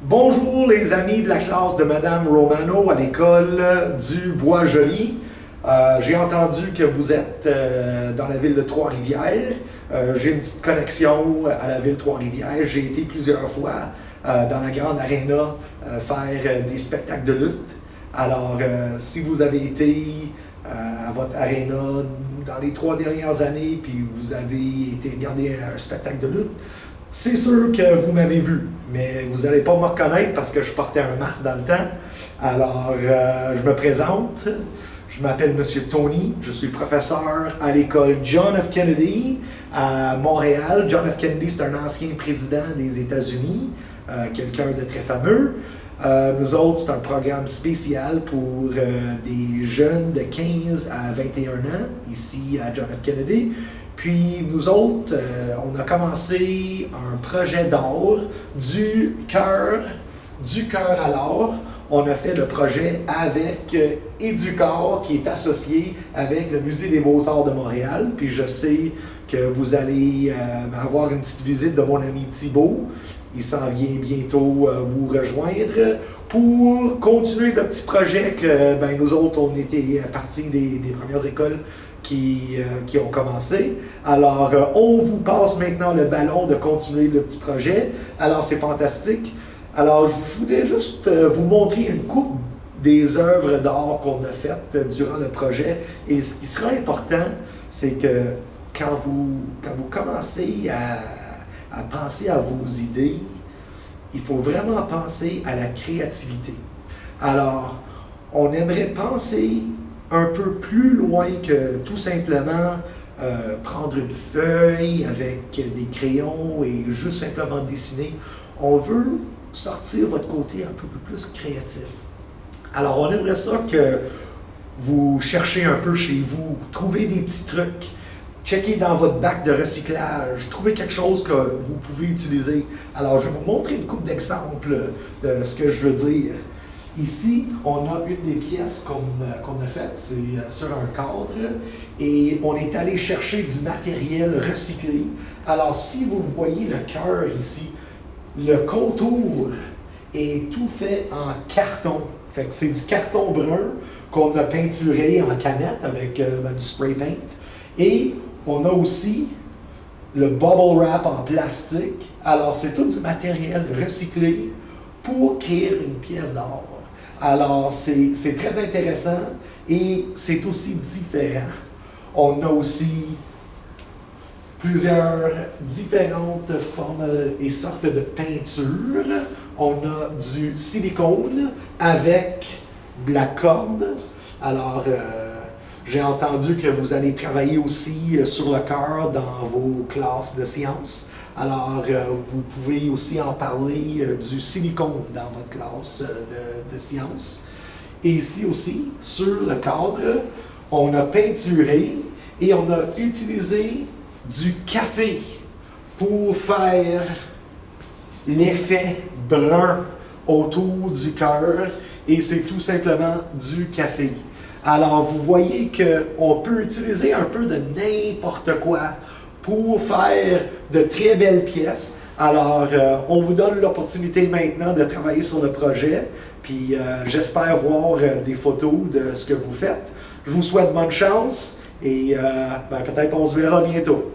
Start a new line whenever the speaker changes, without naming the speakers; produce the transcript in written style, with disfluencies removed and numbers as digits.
Bonjour les amis de la classe de Madame Romano à l'école du Bois-Joli. J'ai entendu que vous êtes dans la ville de Trois-Rivières. J'ai une petite connexion à la ville de Trois-Rivières. J'ai été plusieurs fois dans la grande aréna faire des spectacles de lutte. Alors, si vous avez été à votre aréna dans les 3 dernières années, puis vous avez été regarder un spectacle de lutte, c'est sûr que vous m'avez vu, mais vous n'allez pas me reconnaître parce que je portais un masque dans le temps. Alors, je me présente. Je m'appelle Monsieur Tony. Je suis professeur à l'école John F. Kennedy à Montréal. John F. Kennedy, c'est un ancien président des États-Unis, quelqu'un de très fameux. Nous autres, c'est un programme spécial pour des jeunes de 15 à 21 ans, ici à John F. Kennedy. Puis nous autres, on a commencé un projet d'art du cœur à l'art. On a fait le projet avec Éduc'art qui est associé avec le Musée des Beaux-Arts de Montréal. Puis je sais que vous allez avoir une petite visite de mon ami Thibault. Il s'en vient bientôt vous rejoindre pour continuer le petit projet que nous autres, on était partis des premières écoles qui ont commencé. Alors, on vous passe maintenant le ballon de continuer le petit projet. Alors, c'est fantastique. Alors, je voulais juste vous montrer une coupe des œuvres d'art qu'on a faites durant le projet. Et ce qui sera important, c'est que quand vous commencez à penser à vos idées, il faut vraiment penser à la créativité. Alors, on aimerait penser un peu plus loin que tout simplement prendre une feuille avec des crayons et juste simplement dessiner. On veut sortir votre côté un peu plus créatif. Alors, on aimerait ça que vous cherchez un peu chez vous, trouvez des petits trucs, checkez dans votre bac de recyclage, trouvez quelque chose que vous pouvez utiliser. Alors, je vais vous montrer une couple d'exemples de ce que je veux dire. Ici, on a une des pièces qu'on a faites, c'est sur un cadre, et on est allé chercher du matériel recyclé. Alors, si vous voyez le cœur ici, le contour est tout fait en carton. Fait que c'est du carton brun qu'on a peinturé en canette avec du spray paint. Et on a aussi le bubble wrap en plastique. Alors, c'est tout du matériel recyclé pour créer une pièce d'art. Alors, c'est très intéressant et c'est aussi différent. On a aussi plusieurs différentes formes et sortes de peintures. On a du silicone avec de la corde. Alors, j'ai entendu que vous allez travailler aussi sur le cœur dans vos classes de sciences. Alors, vous pouvez aussi en parler du silicone dans votre classe de sciences. Et ici aussi, sur le cadre, on a peinturé et on a utilisé du café pour faire l'effet brun autour du cœur. Et c'est tout simplement du café. Alors, vous voyez qu'on peut utiliser un peu de n'importe quoi pour faire de très belles pièces. Alors, on vous donne l'opportunité maintenant de travailler sur le projet, puis j'espère voir des photos de ce que vous faites. Je vous souhaite bonne chance et peut-être on se verra bientôt.